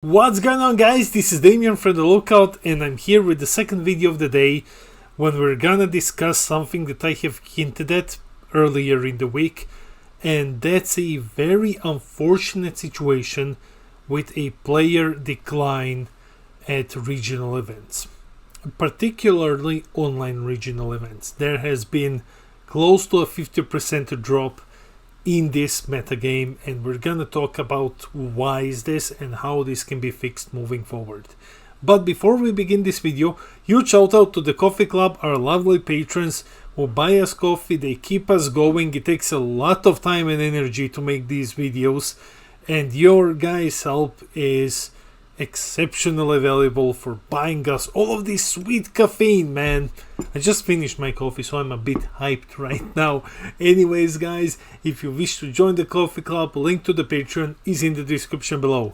What's going on, guys? This is Damien from the Lookout, and I'm here with the second video of the day when we're gonna discuss something that I have hinted at earlier in the week, and that's a very unfortunate situation with a player decline at regional events, particularly online regional events. There has been close to a 50% drop in this metagame, and we're gonna talk about why is this and how this can be fixed moving forward. But before we begin this video, huge shout out to the Coffee Club, our lovely patrons who buy us coffee. They keep us going. It takes a lot of time and energy to make these videos, and your guys' help is exceptionally valuable for buying us all of this sweet caffeine, man. I just finished my coffee, so I'm a bit hyped right now. Anyways, guys, if you wish to join the Coffee Club, link to the Patreon is in the description below.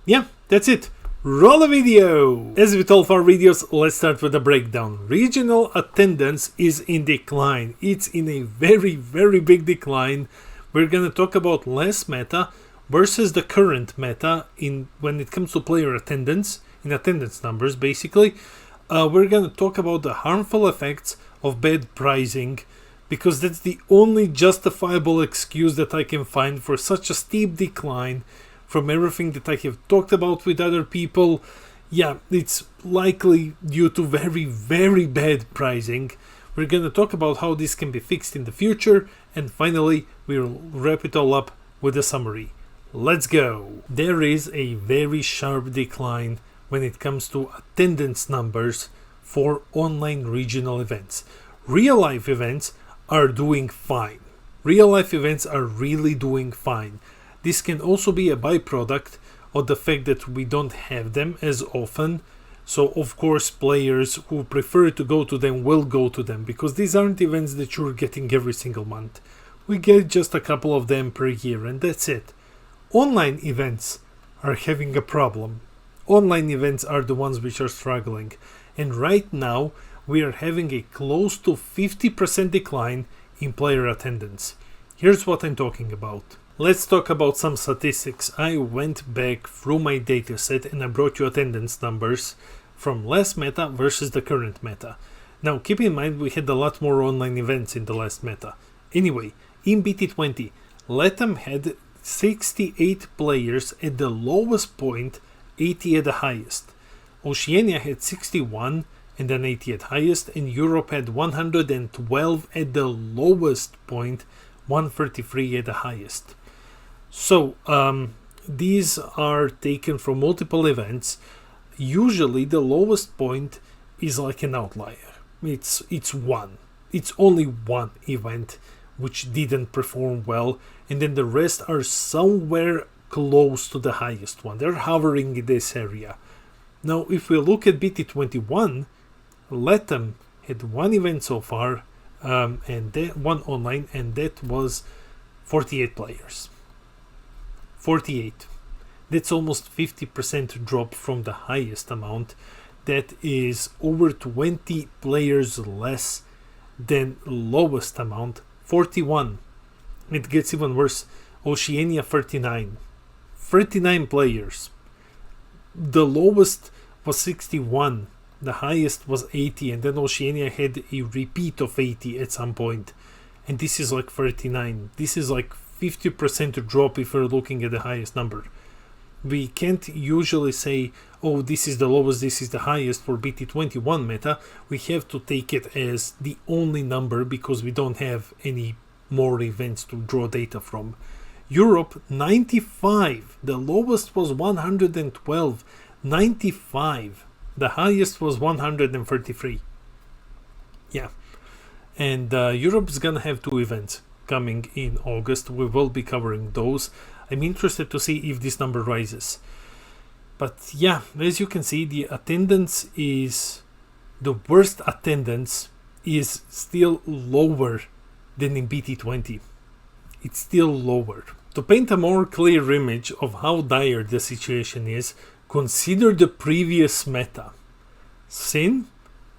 Yeah, that's it. Roll the video! As with all of our videos, let's start with a breakdown. Regional attendance is in decline. It's in a very big decline. We're gonna talk about last meta versus the current meta when it comes to player attendance, in attendance numbers basically. We're going to talk about the harmful effects of bad pricing, because that's the only justifiable excuse that I can find for such a steep decline from everything that I have talked about with other people. Yeah, it's likely due to very bad pricing. We're going to talk about how this can be fixed in the future, and finally we'll wrap it all up with a summary. Let's go! There is a very sharp decline when it comes to attendance numbers for online regional events. Real life events are doing fine. Real life events are really doing fine. This can also be a byproduct of the fact that we don't have them as often. So of course players who prefer to go to them will go to them, because these aren't events that you're getting every single month. We get just a couple of them per year, and that's it. Online events are having a problem. Online events are the ones which are struggling, and right now we are having a close to 50% decline in player attendance. Here's what I'm talking about. Let's talk about some statistics. I went back through my dataset and I brought you attendance numbers from last meta versus the current meta. Now keep in mind we had a lot more online events in the last meta. Anyway, in BT20, LATAM had 68 players at the lowest point, 80 at the highest. Oceania had 61 and then 80 at highest, and Europe had 112 at the lowest point, 133 at the highest. So these are taken from multiple events. Usually the lowest point is like an outlier. It's only one event which didn't perform well, and then the rest are somewhere close to the highest one. They're hovering in this area. Now if we look at BT21, LATAM had one event so far, and that one online, and that was 48 players. 48. That's almost 50% drop from the highest amount. That is over 20 players less than lowest amount, 41. It gets even worse. Oceania 39. 39 players. The lowest was 61. The highest was 80, and then Oceania had a repeat of 80 at some point. And this is like 39. This is like 50% drop if we're looking at the highest number. We can't usually say, oh, this is the lowest, this is the highest for BT21 meta. We have to take it as the only number because we don't have any more events to draw data from. Europe 95. The lowest was 112. 95. The highest was 133. Yeah. And Europe's gonna have two events coming in August. We will be covering those. I'm interested to see if this number rises. But yeah, as you can see, the attendance is, the worst attendance is still lower than in BT20. It's still lower. To paint a more clear image of how dire the situation is, consider the previous meta. Sin,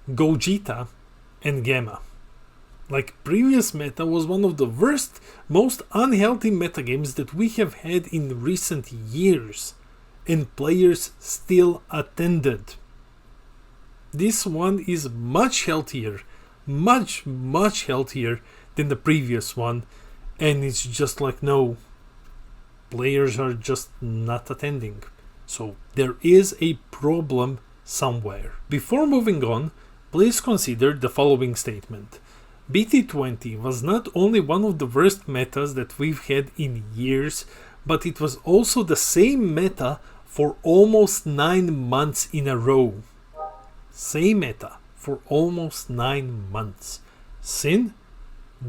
Gogeta, and Gamma. Like, previous meta was one of the worst, most unhealthy metagames that we have had in recent years. and players still attended. This one is much healthier, much healthier than the previous one, and it's just like, no, players are just not attending. So there is a problem somewhere. Before moving on, please consider the following statement. BT20 was not only one of the worst metas that we've had in years, but it was also the same meta for almost 9 months in a row. Same meta for almost 9 months. Sin,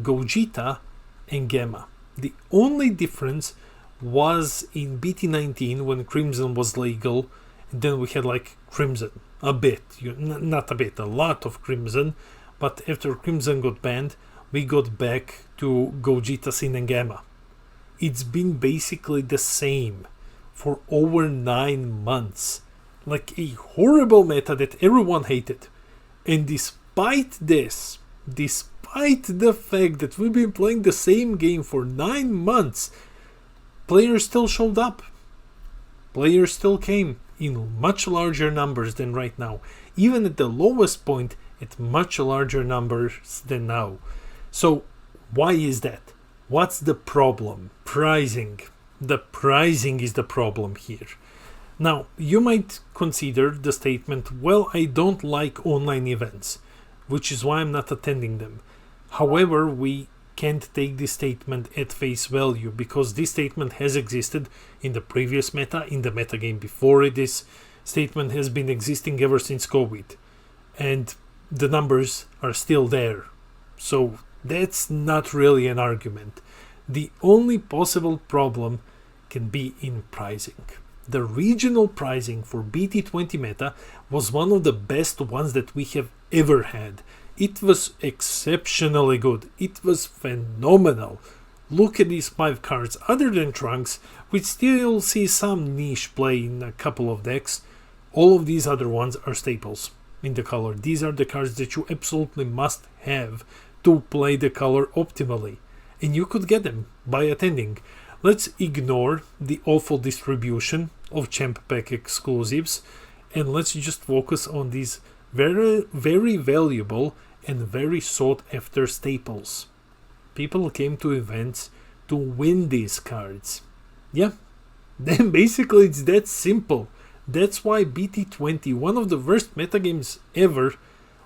Gogeta, and Gamma. The only difference was in BT19 when Crimson was legal, and then we had like Crimson. A bit, not a bit, a lot of Crimson, but after Crimson got banned, we got back to Gogeta, Sin, and Gamma. It's been basically the same for over 9 months. Like a horrible meta that everyone hated. And despite this, despite the fact that we've been playing the same game for 9 months, players still showed up. Players still came in much larger numbers than right now. Even at the lowest point, at much larger numbers than now. So why is that? What's the problem? Pricing. The pricing is the problem here. Now, you might consider the statement, well, I don't like online events, which is why I'm not attending them. However, we can't take this statement at face value, because this statement has existed in the previous meta, in the metagame before it. This statement has been existing ever since COVID, and the numbers are still there. So that's not really an argument. The only possible problem can be in pricing. The regional pricing for BT20 meta was one of the best ones that we have ever had. It was exceptionally good. It was phenomenal. Look at these 5 cards. Other than Trunks, we still see some niche play in a couple of decks. All of these other ones are staples in the color. These are the cards that you absolutely must have to play the color optimally. And you could get them by attending. Let's ignore the awful distribution of Champ Pack exclusives, and let's just focus on these very valuable and very sought after staples. People came to events to win these cards. Yeah, then basically it's that simple. That's why BT20, one of the worst metagames ever,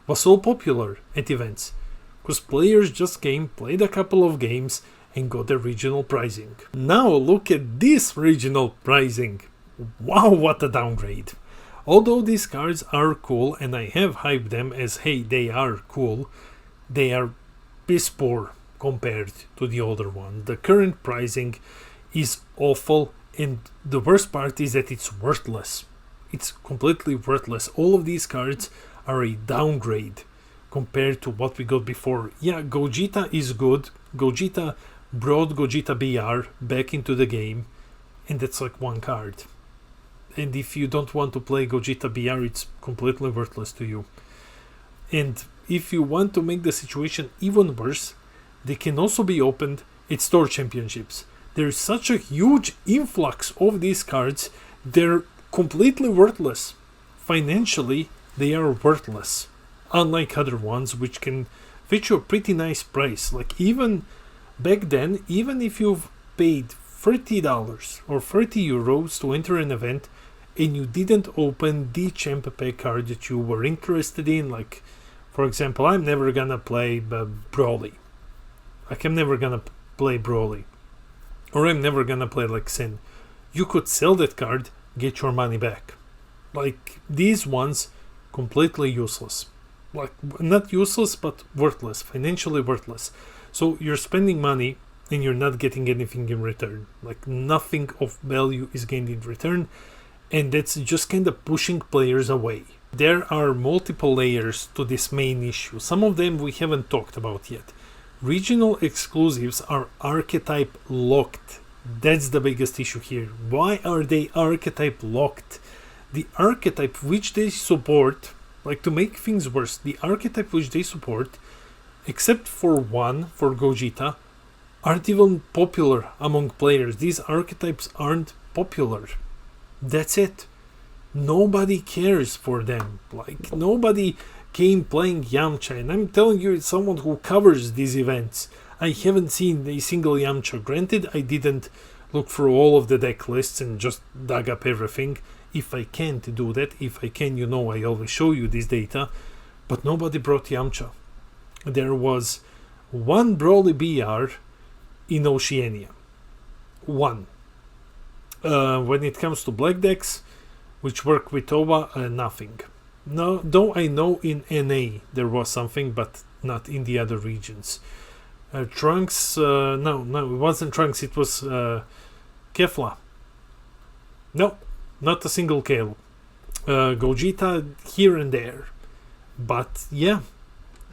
was so popular at events. Because players just came, played a couple of games, and got the regional pricing. Now look at this regional pricing. Wow, what a downgrade. Although these cards are cool, and I have hyped them as, hey, they are cool, they are piss poor compared to the older one. The current pricing is awful, and the worst part is that it's worthless. It's completely worthless. All of these cards are a downgrade compared to what we got before. Yeah, Gogeta is good. Gogeta brought Gogeta BR back into the game, and that's like one card. And if you don't want to play Gogeta BR, it's completely worthless to you. And if you want to make the situation even worse, they can also be opened at store championships. There's such a huge influx of these cards, they're completely worthless. Financially, they are worthless. Unlike other ones, which can fetch you a pretty nice price. Like even back then, even if you've paid $30 or 30 euros to enter an event and you didn't open the Champ Pack card that you were interested in, like for example, I'm never gonna play Broly. Like I'm never gonna play Broly. Or I'm never gonna play like Sin. You could sell that card, get your money back. Like these ones, completely useless. Like not useless, but worthless, financially worthless. So you're spending money and you're not getting anything in return. Like nothing of value is gained in return, and that's just kind of pushing players away. There are multiple layers to this main issue. Some of them we haven't talked about yet. Regional exclusives are archetype locked. That's the biggest issue here. Why are they archetype locked? The archetype which they support, like to make things worse, the archetype which they support, except for one, for Gogeta, aren't even popular among players. These archetypes aren't popular. That's it. Nobody cares for them. Like, nobody came playing Yamcha, and I'm telling you, it's someone who covers these events. I haven't seen a single Yamcha. Granted, I didn't look through all of the deck lists and just dug up everything. If I can't do that, if I can, I always show you this data. But nobody brought Yamcha. There was one Broly BR in Oceania. One. When it comes to black decks, which work with Toba, nothing. No, though I know in NA there was something, but not in the other regions. Trunks, no, it wasn't Trunks, it was Kefla. No, not a single Kale. Gogeta here and there. But yeah,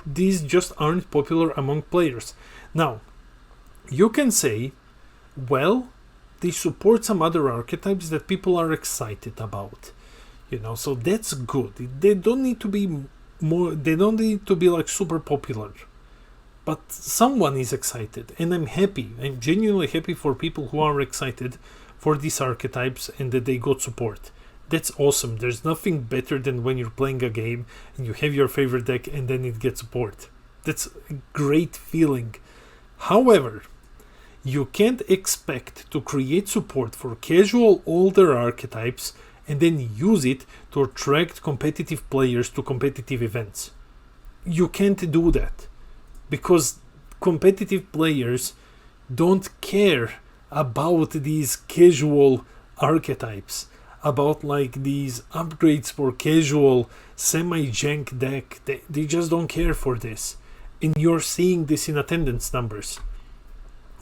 these just aren't popular among players. Now, you can say, well, they support some other archetypes that people are excited about. So that's good. They don't need to be like super popular. But someone is excited, and I'm happy. I'm genuinely happy for people who are excited for these archetypes and that they got support. That's awesome. There's nothing better than when you're playing a game and you have your favorite deck and then it gets support. That's a great feeling. However, you can't expect to create support for casual older archetypes and then use it to attract competitive players to competitive events. You can't do that because competitive players don't care about these casual archetypes, about like these upgrades for casual semi-jank deck. They just don't care for this. And you're seeing this in attendance numbers.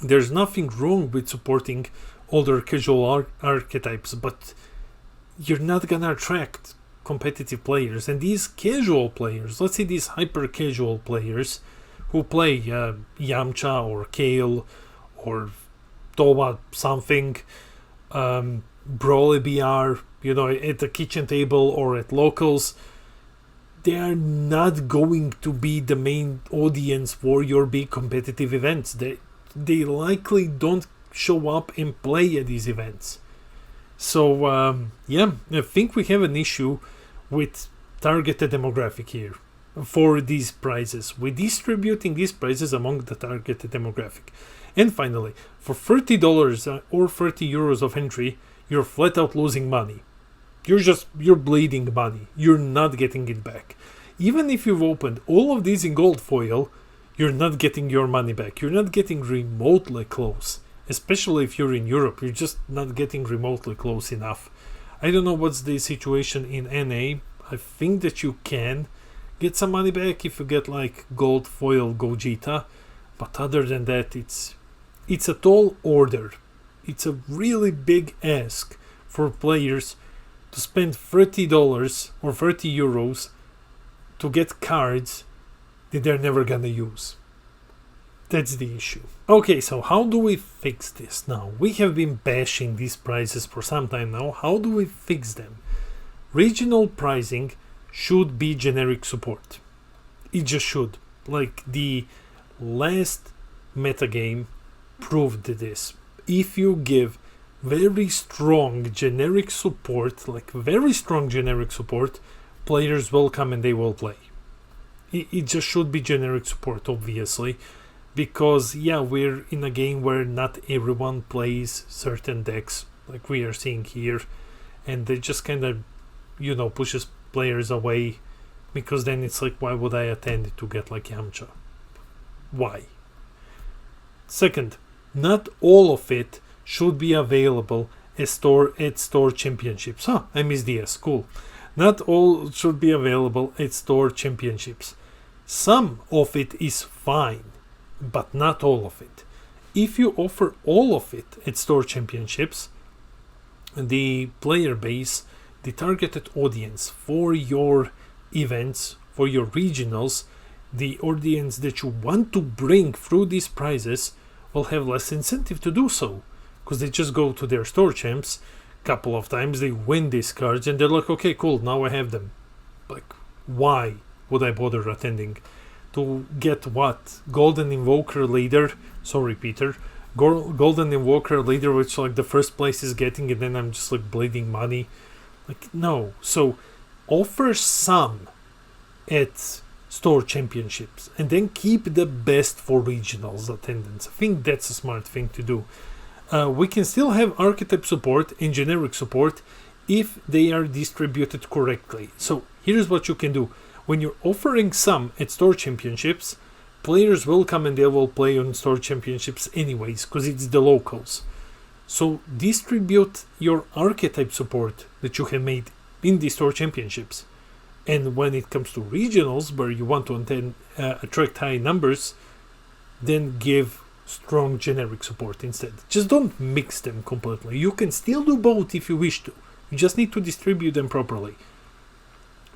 There's nothing wrong with supporting older casual archetypes, but you're not gonna attract competitive players. And these casual players, let's say these hyper casual players who play Yamcha or Kale or Toba something, Broly BR, at the kitchen table or at locals, they are not going to be the main audience for your big competitive events. They likely don't show up and play at these events. So I think we have an issue with targeted demographic here for these prizes. We're distributing these prizes among the targeted demographic. And finally, for $30 or 30 euros of entry, you're flat out losing money. You're bleeding money. You're not getting it back. Even if you've opened all of these in gold foil, you're not getting your money back. You're not getting remotely close. Especially if you're in Europe, you're just not getting remotely close enough. I don't know what's the situation in NA. I think that you can get some money back if you get like gold foil Gogeta. But other than that, it's a tall order. It's a really big ask for players to spend $30 or 30 euros to get cards that they're never gonna use. That's the issue. Okay, so how do we fix this now? We have been bashing these prices for some time now. How do we fix them? Regional pricing should be generic support. It just should. Like the last metagame proved this. If you give very strong generic support, players will come and they will play. It just should be generic support, obviously. Because, we're in a game where not everyone plays certain decks, like we are seeing here, and they just kind of, pushes players away, because then it's like, why would I attend to get like Yamcha? Why? Second, not all of it should be available at store championships. I missed the S, cool. Not all should be available at store championships. Some of it is fine, but not all of it. If you offer all of it at store championships, the player base, the targeted audience for your events, for your regionals, the audience that you want to bring through these prizes will have less incentive to do so, because they just go to their store champs a couple of times, they win these cards, and they're like, okay, cool, now I have them. Like, why would I bother attending? To get what? Golden Invoker later, sorry Peter, Golden Invoker leader, which like the first place is getting, and then I'm just like bleeding money. Like, no. So offer some at store championships and then keep the best for regionals attendance. I think that's a smart thing to do. We can still have archetype support and generic support if they are distributed correctly. So here's what you can do. When you're offering some at store championships, players will come and they will play on store championships anyways, because it's the locals. So distribute your archetype support that you have made in the store championships. And when it comes to regionals, where you want to attract high numbers, then give strong generic support instead. Just don't mix them completely. You can still do both if you wish to. You just need to distribute them properly.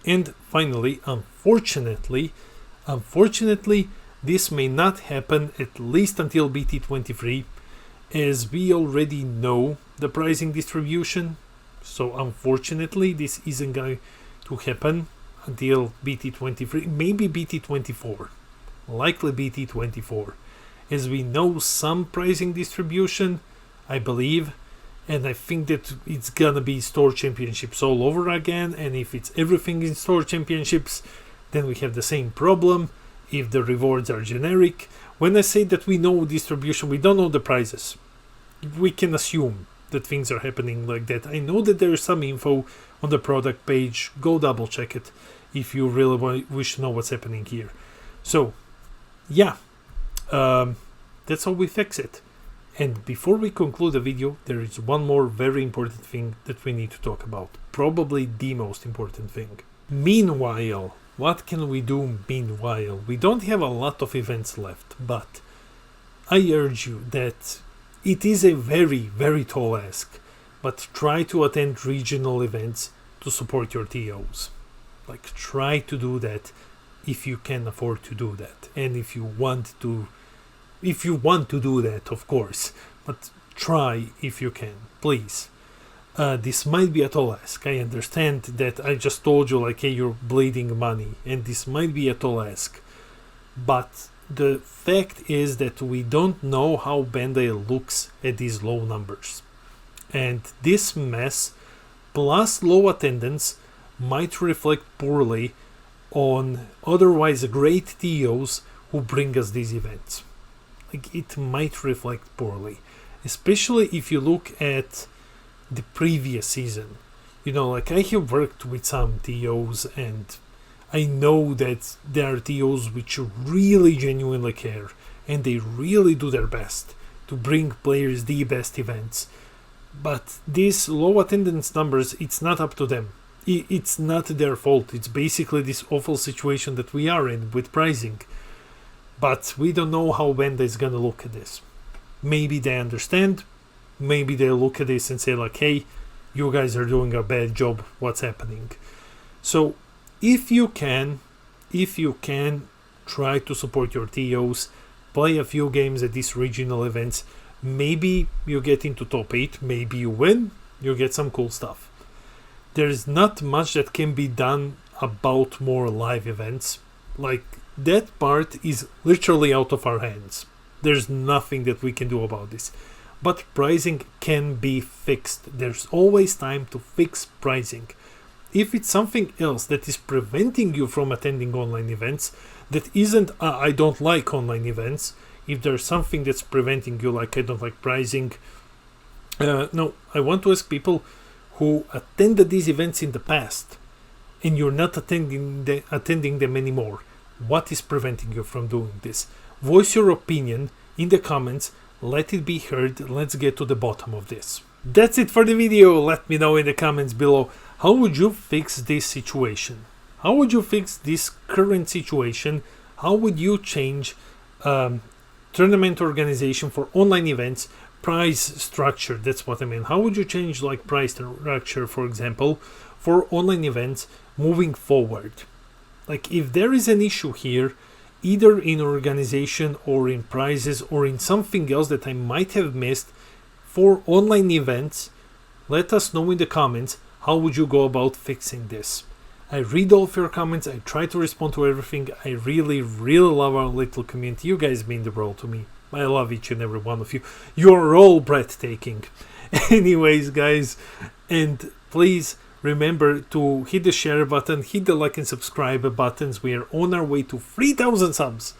And finally, unfortunately, this may not happen at least until BT23, as we already know the pricing distribution. So unfortunately, this isn't going to happen until BT23, maybe BT24, likely BT24, as we know some pricing distribution, I believe, and I think that it's gonna be store championships all over again. And if it's everything in store championships, then we have the same problem if the rewards are generic. When I say that we know distribution, we don't know the prizes. We can assume that things are happening like that. I know that there is some info on the product page. Go double check it if you really wish to know what's happening here. So yeah, that's how we fix it. And before we conclude the video, there is one more very important thing that we need to talk about. Probably the most important thing. Meanwhile, what can we do meanwhile? We don't have a lot of events left, but I urge you that it is a very, very tall ask, but try to attend regional events to support your TOs. Like, try to do that if you can afford to do that, and if you want to do that, of course, but try if you can, please. This might be a tall ask. I understand that I just told you, like, hey, you're bleeding money, and this might be a tall ask, but the fact is that we don't know how Bandai looks at these low numbers, and this mess plus low attendance might reflect poorly on otherwise great TOs who bring us these events. Like, it might reflect poorly, especially if you look at the previous season. You know, like, I have worked with some TOs, and I know that there are TOs which really genuinely care, and they really do their best to bring players the best events. But these low attendance numbers, it's not up to them. It's not their fault. It's basically this awful situation that we are in with pricing. But we don't know how Bandai is gonna look at this. Maybe they understand. Maybe they look at this and say, like, hey, you guys are doing a bad job. What's happening? So if you can, try to support your TOs. Play a few games at these regional events. Maybe you get into top 8. Maybe you win. You get some cool stuff. There's not much that can be done about more live events. Like, that part is literally out of our hands. There's nothing that we can do about this. But pricing can be fixed. There's always time to fix pricing. If it's something else that is preventing you from attending online events, that isn't I don't like online events. If there's something that's preventing you, like I don't like pricing, no, I want to ask people who attended these events in the past and you're not attending them anymore. What is preventing you from doing this? Voice your opinion in the comments. Let it be heard. Let's get to the bottom of this. That's it for the video. Let me know in the comments below. How would you fix this situation? How would you fix this current situation? How would you change tournament organization for online events? Price structure, that's what I mean. How would you change, like, price structure, for example, for online events moving forward? Like, if there is an issue here, either in organization or in prices or in something else that I might have missed for online events, let us know in the comments. How would you go about fixing this? I read all of your comments. I try to respond to everything. I really, really love our little community. You guys mean the world to me. I love each and every one of you. You're all breathtaking. Anyways, guys, and please remember to hit the share button, hit the like and subscribe buttons. We are on our way to 3,000 subs.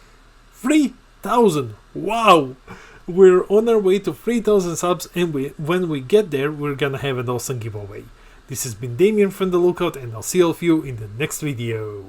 3,000! Wow! We're on our way to 3,000 subs, and when we get there, we're gonna have an awesome giveaway. This has been Damien from The Lookout, and I'll see all of you in the next video.